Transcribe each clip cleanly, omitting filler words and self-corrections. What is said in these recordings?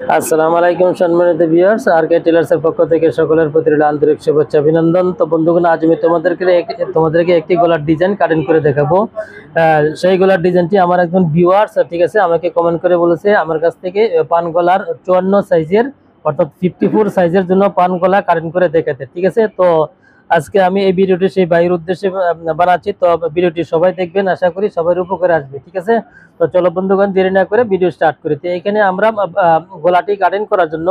আসসালামু আলাইকুম সম্মানিত ভিউয়ার্স, আরকে টেলার্সের পক্ষ থেকে সকলের প্রতি আন্তরিক শুভেচ্ছা অভিনন্দন। তো বন্ধুগণ, আজ আমি তোমাদেরকে একটি গলার ডিজাইন কাটিং করে দেখাবো। সেই গলার ডিজাইনটি আমার একজন ভিউয়ার্স, ঠিক আছে, আমাকে কমেন্ট করে বলেছে আমার কাছ থেকে পান গলার 54 সাইজের অর্থাৎ 54 সাইজের জন্য পান গলা কাটিং করে দেখাতে। ঠিক আছে, তো আজকে আমি এই ভিডিওটি সেই ভাইয়ের উদ্দেশ্যে বানাচ্ছি। তো ভিডিওটি সবাই দেখবেন, আশা করি সবার উপকারে আসবে। ঠিক আছে, তো চলো বন্ধুগণ, দেরি না করে ভিডিও স্টার্ট করি। তো এখানে আমরা গলাটি কাটিং করার জন্য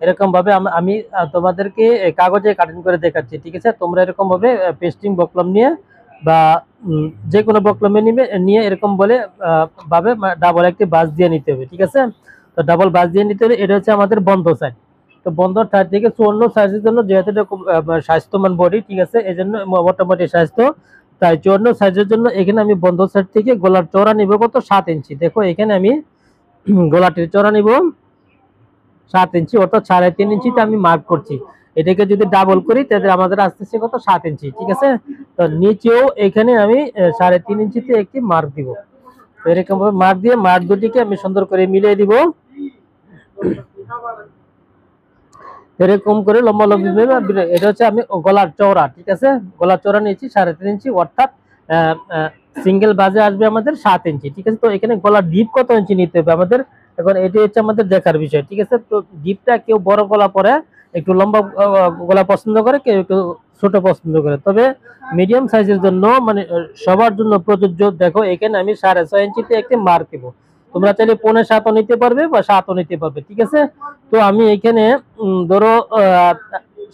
এরকম ভাবে আমি তোমাদেরকে কাগজে কাটিং করে দেখাচ্ছি। ঠিক আছে, তোমরা এরকম ভাবে পেস্টিং বকলম নিয়ে বা যে কোনো বকলমে নিয়ে এরকম বলে ভাবে ডাবল একটি বাস দিয়ে নিতে হবে। ঠিক আছে, তো ডাবল বাস দিয়ে নিতে হবে। এটা হচ্ছে আমাদের বন্ধ সাইড। তো বন্ধ সাইড থেকে 54 সাইজের জন্য যেহেতু স্বাস্থ্যমান বডি, ঠিক আছে, এই জন্য মোটামুটি স্বাস্থ্য, তাই 54 সাইজের জন্য এখানে আমি বন্ধ সাইড থেকে গলার চওড়া নিব কত 7 ইঞ্চি। দেখো এখানে আমি গলাটির চওড়া নিব 7 ইঞ্চি, অর্থাৎ 3.5 ইঞ্চিতে আমি মার্ক করছি। এটাকে যদি ডাবল করি তাহলে আমাদের আসতেছে কত 7 ইঞ্চি। ঠিক আছে, তো নিচেও এখানে আমি 3.5 ইঞ্চিতে একটি মার্ক দিব। তো এরকম ভাবে মার্ক দিয়ে মার্ক দুটিকে আমি সুন্দর করে মিলিয়ে দিব। এরকম করে লম্বা লম্বি, এটা হচ্ছে আমি গলার চওড়া। ঠিক আছে, গলার চওড়া নিয়েছি 3.5 ইঞ্চি, অর্থাৎ সিঙ্গেল বাজে আসবে আমাদের 7 ইঞ্চি। ঠিক আছে, তো এখানে গলার ডিপ কত ইঞ্চি নিতে হবে আমাদের, এখন এটি হচ্ছে আমাদের দেখার বিষয়। ঠিক আছে, তো ডিপটা কেউ বড় গলা পরে একটু লম্বা গলা পছন্দ করে, কেউ একটু ছোট পছন্দ করে, তবে মিডিয়াম সাইজের জন্য মানে সবার জন্য প্রযোজ্য। দেখো এখানে আমি 6.5 ইঞ্চিতে একটি মার্ক দেব। তোমরা চাইলে 5.7 নিতে পারবে বা 7 নিতে পারবে। ঠিক আছে, তো আমি এখানে ধরো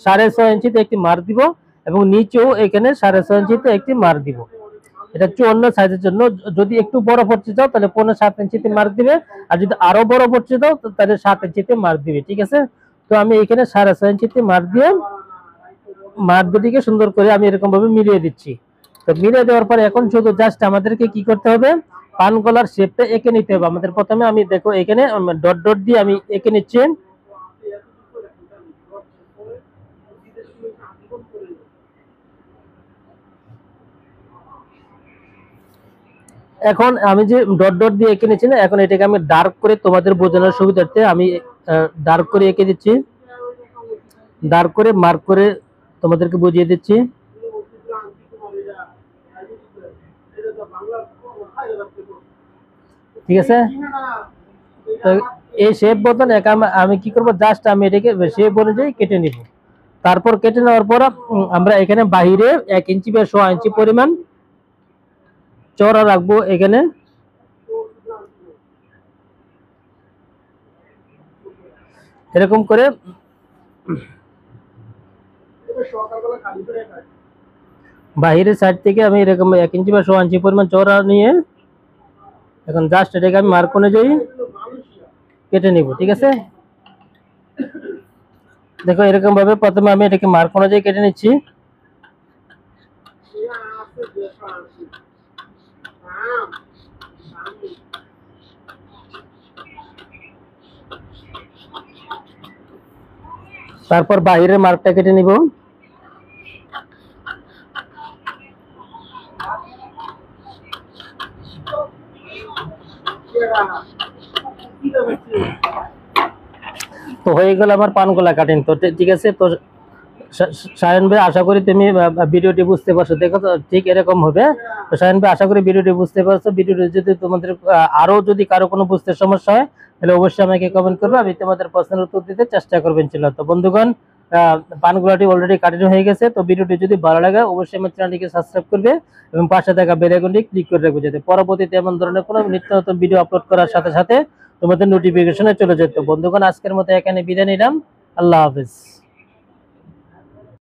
6.5 ইঞ্চিতে একটি মার্ক দিব এবং নিচেও এখানে 6.5 ইঞ্চিতে একটি মার্ক দিব। এটা 54 সাইজের জন্য। যদি একটু বড় পড়তে চাও তাহলে 5.7 ইঞ্চিতে মার্ক দিবে, আর যদি আরো বড় পড়তে চাও তাহলে 7 ইঞ্চিতে মার্ক দিবে। ঠিক আছে, তো আমি এখানে 6.5 ইঞ্চিতে মার্ক দিয়ে মার্ক দুটিকে সুন্দর করে আমি এরকম ভাবে মিলিয়ে দিচ্ছি। তো মিলিয়ে দেওয়ার পরে এখন শুধু জাস্ট আমাদেরকে কি করতে হবে, পান গলার শেপটা এঁকে নিতে হবে আমাদের। প্রথমে আমি দেখো এখানে ডট ডট দিয়ে আমি এঁকে নিচ্ছি। এখন আমি যে ডট ডট দিয়ে এঁকে নিচ্ছি না, এখন এটাকে আমি ডার্ক করে তোমাদের বোঝানোর সুবিধার্থে আমি ডার্ক করে এঁকে দিচ্ছি, ডার্ক করে মার্ক করে তোমাদেরকে বুঝিয়ে দিচ্ছি। ঠিক আছে, তো এই শেপ বদল আমি কি করব, জাস্ট আমি এটাকে শেপ অনুযায়ী কেটে নিব। তারপর কেটে নেওয়ার পর আমরা এখানে বাহিরে 1 ইঞ্চি বা 1.5 ইঞ্চি পরিমাণ চওড়া রাখবো এখানে। এরকম করে বাহিরের সাইড থেকে আমি এরকম 1 ইঞ্চি বা 1.5 ইঞ্চি পরিমাণ চওড়া নিয়ে এখন জাস্ট এটাকে আমি মার্ক অনুযায়ী কেটে নিব। ঠিক আছে, দেখো এরকম ভাবে প্রথমে আমি এটাকে মার্ক অনুযায়ী কেটে নিচ্ছি। তারপর বাহিরের মার্কটা কেটে নিব। তো হয়ে গেল আমার পান গলা কাটিং। তো ঠিক আছে, তো শায়ন ভাই আশা করি তুমি ভিডিওটি বুঝতে পারছো। দেখো তো ঠিক এরকম হবে। তো শায়ন ভাই আশা করি ভিডিওটি বুঝতে পারছো। ভিডিওটি যদি তোমাদের আরো যদি কারো কোনো বুঝতে সমস্যা হয় তাহলে অবশ্যই আমাকে কমেন্ট করবে, আমি তোমাদের প্রশ্নের উত্তর দিতে চেষ্টা করবো ইনশাআল্লাহ। তো বন্ধুগণ, পানগুলাটি অলরেডি কাটিং হয়ে গেছে। তো ভিডিওটি যদি ভালো লাগে অবশ্যই আমার চ্যানেলটিকে সাবস্ক্রাইব করবে এবং পাশে থাকা বেল আইকনটি ক্লিক করে রাখবে, যাতে পরবর্তীতে এমন ধরনের কোনো নিত্য নতুন ভিডিও আপলোড করার সাথে সাথে তোমাদের নোটিফিকেশনে চলে যেত। বন্ধুগণ, আজকের মতো এখানে বিদায় নিলাম। আল্লাহ হাফেজ।